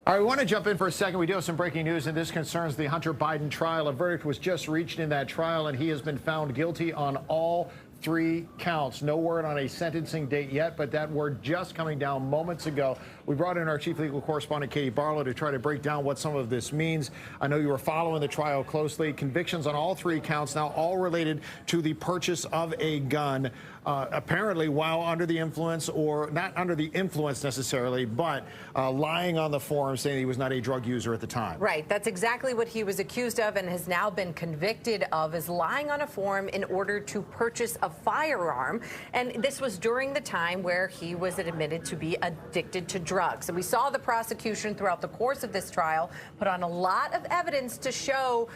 All right, we want to jump in for a second. We do have some breaking news, and this concerns the Hunter Biden trial. A verdict was just reached in that trial, and he has been found guilty on all 3 counts. No word on a sentencing date yet, but that word just coming down moments ago. We brought in our chief legal correspondent, Katie Barlow, to try to break down what some of this means. I know you were following the trial closely. Convictions on all 3 counts now, all related to the purchase of a gun, apparently while under the influence, or not under the influence necessarily, but lying on the form saying he was not a drug user at the time. Right. That's exactly what he was accused of and has now been convicted of, is lying on a form in order to purchase a firearm. And this was during the time where he was admitted to be addicted to drugs. And we saw the prosecution throughout the course of this trial put on a lot of evidence to show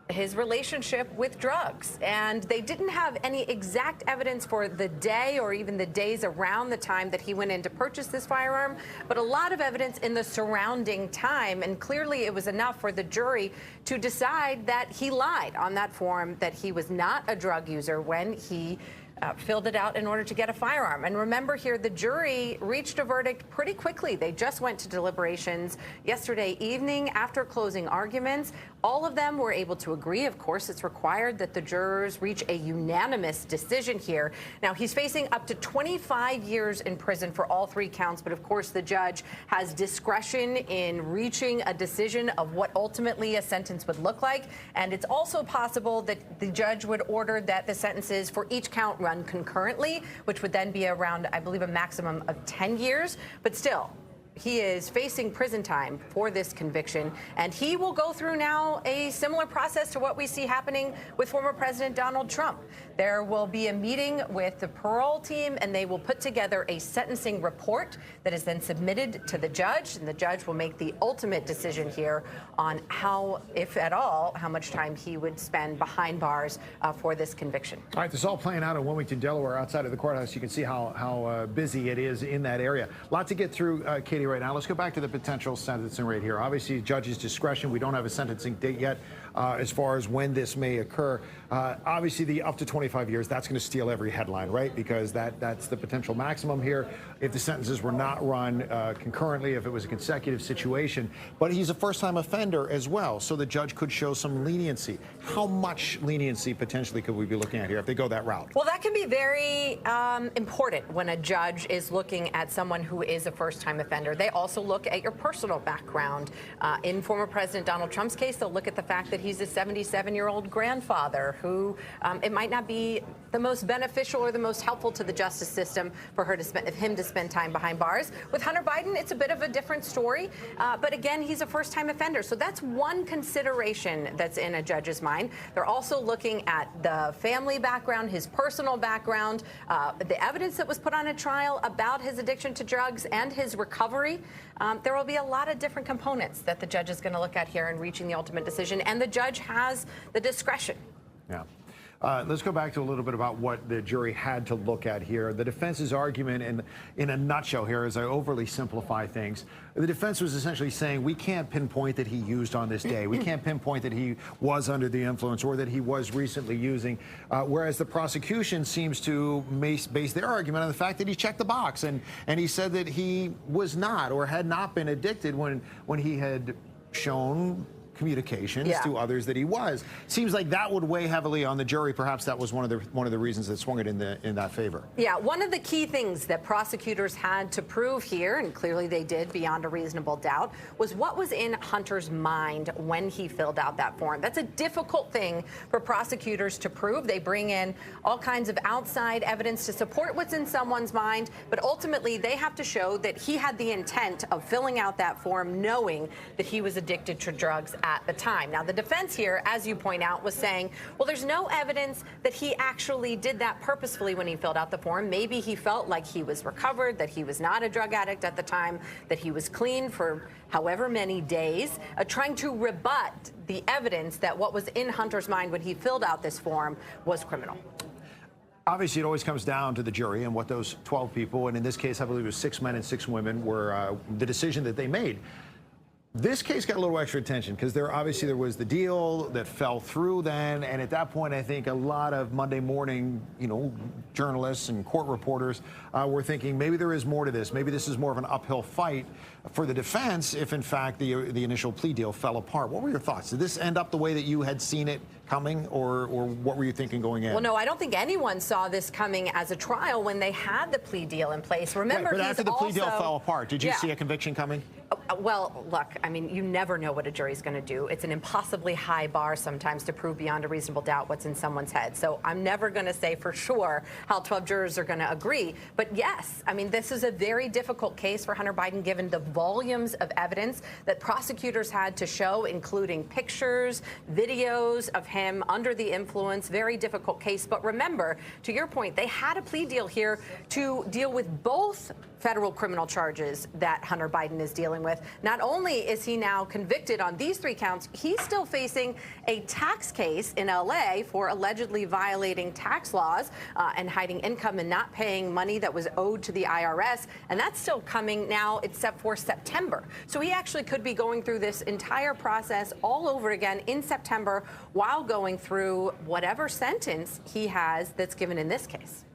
his relationship with drugs. And they didn't have any exact evidence for the day or even the days around the time that he went in to purchase this firearm, but a lot of evidence in the surrounding time. And clearly it was enough for the jury to decide that he lied on that form, that he was not a drug user when he filled it out in order to get a firearm. And remember here, the jury reached a verdict pretty quickly. They just went to deliberations yesterday evening after closing arguments. All of them were able to agree. Of course, it's required that the jurors reach a unanimous decision here. Now, he's facing up to 25 years in prison for all 3 counts, but of course, the judge has discretion in reaching a decision of what ultimately a sentence would look like. And it's also possible that the judge would order that the sentences for each count run concurrently, which would then be around, I believe, a maximum of 10 years. But still, he is facing prison time for this conviction, and he will go through now a similar process to what we see happening with former President Donald Trump. There will be a meeting with the parole team, and they will put together a sentencing report that is then submitted to the judge, and the judge will make the ultimate decision here on how, if at all, how much time he would spend behind bars for this conviction. All right, this is all playing out in Wilmington, Delaware, outside of the courthouse. You can see how busy it is in that area. A lot to get through, Katie, right now. Let's go back to the potential sentencing rate here. Obviously, judge's discretion. We don't have a sentencing date yet as far as when this may occur. Obviously, the up to 25 years, that's going to steal every headline, right? Because that's the potential maximum here if the sentences were not run concurrently, if it was a consecutive situation. But he's a first-time offender as well, so the judge could show some leniency. How much leniency potentially could we be looking at here if they go that route? Well, that can be very important when a judge is looking at someone who is a first-time offender. They also look at your personal background. In former President Donald Trump's case, they'll look at the fact that he's a 77-year-old grandfather who it might not be the most beneficial or the most helpful to the justice system for him to spend time behind bars. With Hunter Biden, it's a bit of a different story. But again, he's a first-time offender. So that's one consideration that's in a judge's mind. They're also looking at the family background, his personal background, the evidence that was put on a trial about his addiction to drugs and his recovery. There will be a lot of different components that the judge is going to look at here in reaching the ultimate decision, and the judge has the discretion. Yeah. Let's go back to a little bit about what the jury had to look at here. The defense's argument in a nutshell here, as I overly simplify things, the defense was essentially saying we can't pinpoint that he used on this day. We can't pinpoint that he was under the influence or that he was recently using, whereas the prosecution seems to base their argument on the fact that he checked the box and he said that he was not or had not been addicted when he had shown communications to others that he was. Seems like that would weigh heavily on the jury. Perhaps that was one of the reasons that swung it in that favor. Yeah, one of the key things that prosecutors had to prove here, and clearly they did beyond a reasonable doubt, was what was in Hunter's mind when he filled out that form. That's a difficult thing for prosecutors to prove. They bring in all kinds of outside evidence to support what's in someone's mind, but ultimately they have to show that he had the intent of filling out that form knowing that he was addicted to drugs at the time. Now, the defense here, as you point out, was saying, well, there's no evidence that he actually did that purposefully when he filled out the form. Maybe he felt like he was recovered, that he was not a drug addict at the time, that he was clean for however many days, trying to rebut the evidence that what was in Hunter's mind when he filled out this form was criminal. Obviously, it always comes down to the jury and what those 12 people, and in this case, I believe it was 6 men and 6 women, were the decision that they made. This case got a little extra attention because there was the deal that fell through then, and at that point, I think a lot of Monday morning, journalists and court reporters were thinking maybe there is more to this. Maybe this is more of an uphill fight for the defense if, in fact, the initial plea deal fell apart. What were your thoughts? Did this end up the way that you had seen it coming, or what were you thinking going in? Well, no, I don't think anyone saw this coming as a trial when they had the plea deal in place. Remember, right, but after the plea deal fell apart, did you see a conviction coming? Well, look, I mean, you never know what a jury's going to do. It's an impossibly high bar sometimes to prove beyond a reasonable doubt what's in someone's head. So I'm never going to say for sure how 12 jurors are going to agree. But yes, I mean, this is a very difficult case for Hunter Biden, given the volumes of evidence that prosecutors had to show, including pictures, videos of him under the influence. Very difficult case. But remember, to your point, they had a plea deal here to deal with both federal criminal charges that Hunter Biden is dealing with. Not only is he now convicted on these 3 counts, he's still facing a tax case in LA for allegedly violating tax laws and hiding income and not paying money that was owed to the IRS. And that's still coming now, it's set for September. So he actually could be going through this entire process all over again in September while going through whatever sentence he has that's given in this case.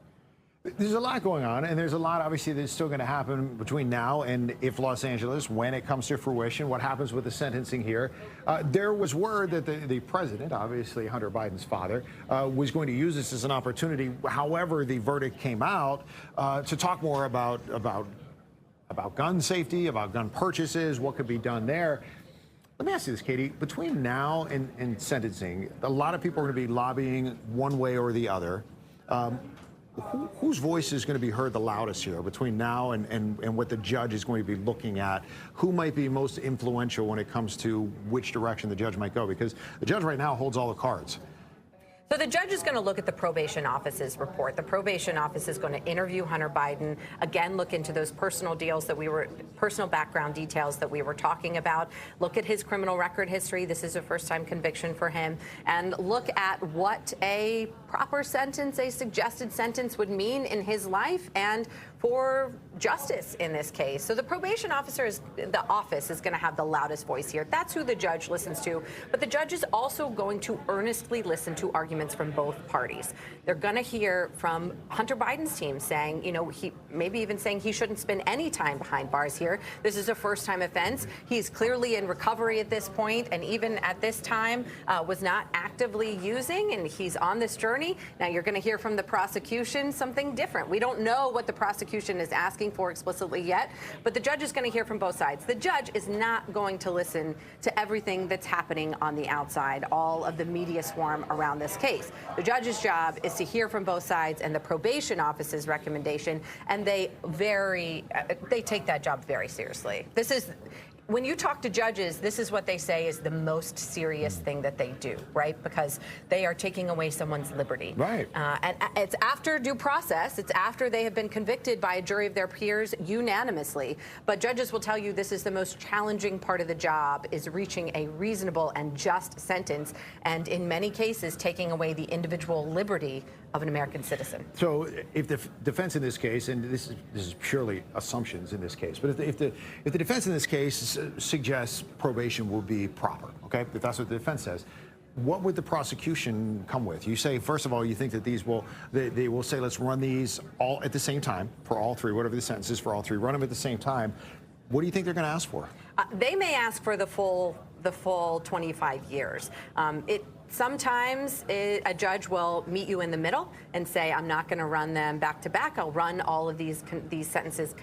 There's a lot going on, and there's a lot, obviously, that's still going to happen between now and if Los Angeles, when it comes to fruition, what happens with the sentencing here. There was word that the president, obviously Hunter Biden's father, was going to use this as an opportunity, however the verdict came out, to talk more about gun safety, about gun purchases, what could be done there. Let me ask you this, Katie. Between now and sentencing, a lot of people are going to be lobbying one way or the other. Whose voice is going to be heard the loudest here between now and what the judge is going to be looking at? Who might be most influential when it comes to which direction the judge might go? Because the judge right now holds all the cards. So the judge is going to look at the probation office's report. The probation office is going to interview Hunter Biden, again, look into those personal background details that we were talking about, look at his criminal record history. This is a first-time conviction for him, and look at what a proper sentence, a suggested sentence would mean in his life and for justice in this case. So the probation office is going to have the loudest voice here. That's who the judge listens to. But the judge is also going to earnestly listen to arguments from both parties. They're going to hear from Hunter Biden's team saying, he maybe even saying he shouldn't spend any time behind bars here. This is a first-time offense. He's clearly in recovery at this point, and even at this time was not actively using, and he's on this journey. Now you're going to hear from the prosecution something different. We don't know what the prosecution is asking for explicitly yet, but the judge is going to hear from both sides. The judge is not going to listen to everything that's happening on the outside, all of the media swarm around this case. The judge's job is to hear from both sides and the probation office's recommendation, and they take that job very seriously. When you talk to judges, this is what they say is the most serious thing that they do, right? Because they are taking away someone's liberty. Right. And it's after due process. It's after they have been convicted by a jury of their peers unanimously. But judges will tell you this is the most challenging part of the job, is reaching a reasonable and just sentence, and in many cases, taking away the individual liberty of an American citizen. So if the defense in this case, and this is purely assumptions in this case, but if the defense in this case suggests probation will be proper, okay, if that's what the defense says, what would the prosecution come with? You say, first of all, you think that they will say, let's run these all at the same time for all 3, whatever the sentence is for all 3, run them at the same time. What do you think they're going to ask for? They may ask for the full 25 years. Sometimes a judge will meet you in the middle and say, I'm not going to run them back to back. I'll run all of these sentences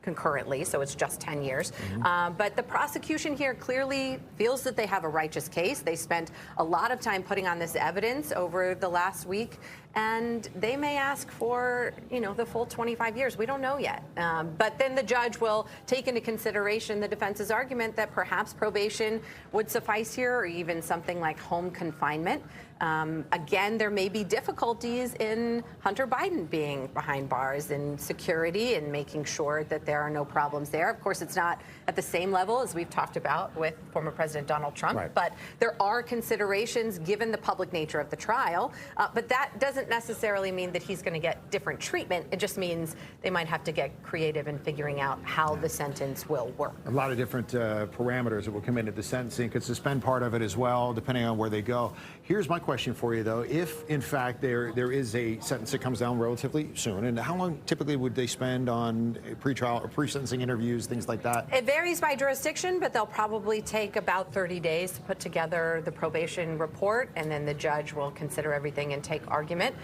concurrently, so it's just 10 years. But the prosecution here clearly feels that they have a righteous case. They spent a lot of time putting on this evidence over the last week, and they may ask for, the full 25 years. We don't know yet. But then the judge will take into consideration the defense's argument that perhaps probation would suffice here, or even something like home confinement. Again, there may be difficulties in Hunter Biden being behind bars and security and making sure that there are no problems there. Of course, it's not at the same level as we've talked about with former President Donald Trump, right. But there are considerations given the public nature of the trial. But that doesn't doesn't necessarily mean that he's going to get different treatment. It just means they might have to get creative in figuring out how the sentence will work. A lot of different parameters that will come into the sentencing. Could suspend part of it as well, depending on where they go. Here's my question for you, though. If, in fact, there is a sentence that comes down relatively soon, and how long typically would they spend on pre-trial or pre-sentencing interviews, things like that? It varies by jurisdiction, but they'll probably take about 30 days to put together the probation report, and then the judge will consider everything and take argument.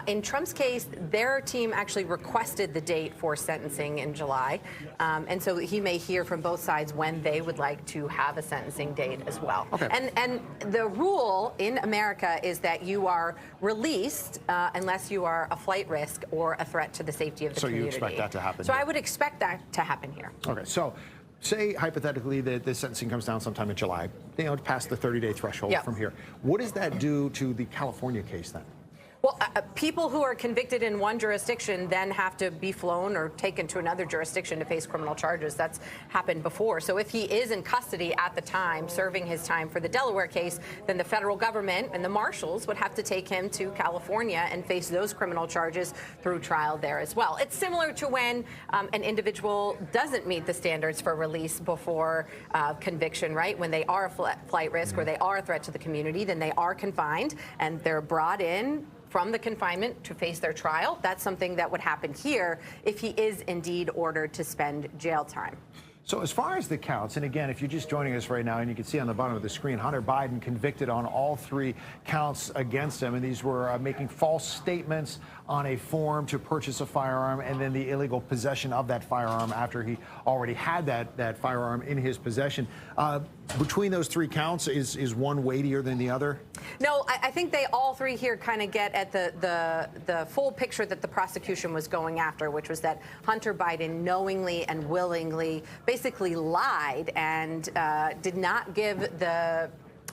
In Trump's case, their team actually requested the date for sentencing in July, and so he may hear from both sides when they would like to have a sentencing date as well. Okay. And the rule in America is that you are released unless you are a flight risk or a threat to the safety of the community. So you expect that to happen? So I would expect that to happen here. Okay, so say hypothetically that the sentencing comes down sometime in July, past the 30-day threshold from here. What does that do to the California case then? Well, people who are convicted in one jurisdiction then have to be flown or taken to another jurisdiction to face criminal charges. That's happened before. So if he is in custody at the time, serving his time for the Delaware case, then the federal government and the marshals would have to take him to California and face those criminal charges through trial there as well. It's similar to when an individual doesn't meet the standards for release before conviction, right? When they are a flight risk or they are a threat to the community, then they are confined and they're brought in from the confinement to face their trial. That's something that would happen here if he is indeed ordered to spend jail time. So as far as the counts, and again, if you're just joining us right now, and you can see on the bottom of the screen, Hunter Biden convicted on all 3 counts against him, and these were making false statements on a form to purchase a firearm, and then the illegal possession of that firearm after he already had that firearm in his possession. Between those 3 counts, is one weightier than the other? No, I think they all 3 here kind of get at the full picture that the prosecution was going after, which was that Hunter Biden knowingly and willingly basically lied and did not give the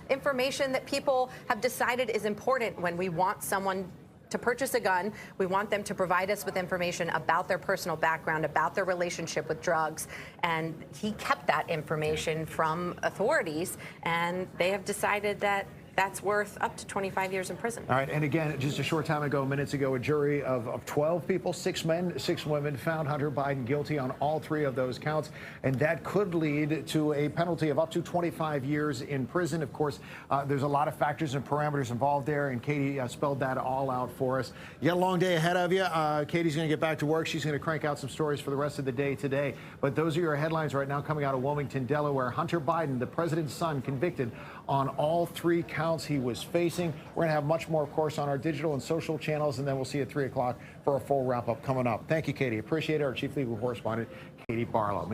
information that people have decided is important when we want someone to purchase a gun. We want them to provide us with information about their personal background, about their relationship with drugs. And he kept that information from authorities, and they have decided that that's worth up to 25 years in prison. All right, and again, just a short time ago, minutes ago, a jury of 12 people, 6 men, 6 women, found Hunter Biden guilty on all 3 of those counts, and that could lead to a penalty of up to 25 years in prison. Of course, there's a lot of factors and parameters involved there, and Katie spelled that all out for us. You got a long day ahead of you. Katie's going to get back to work. She's going to crank out some stories for the rest of the day today. But those are your headlines right now coming out of Wilmington, Delaware. Hunter Biden, the president's son, convicted on all 3 counts he was facing. We're going to have much more, of course, on our digital and social channels, and then we'll see you at 3 o'clock for a full wrap-up coming up. Thank you, Katie. Appreciate it. Our chief legal correspondent, Katie Barlow.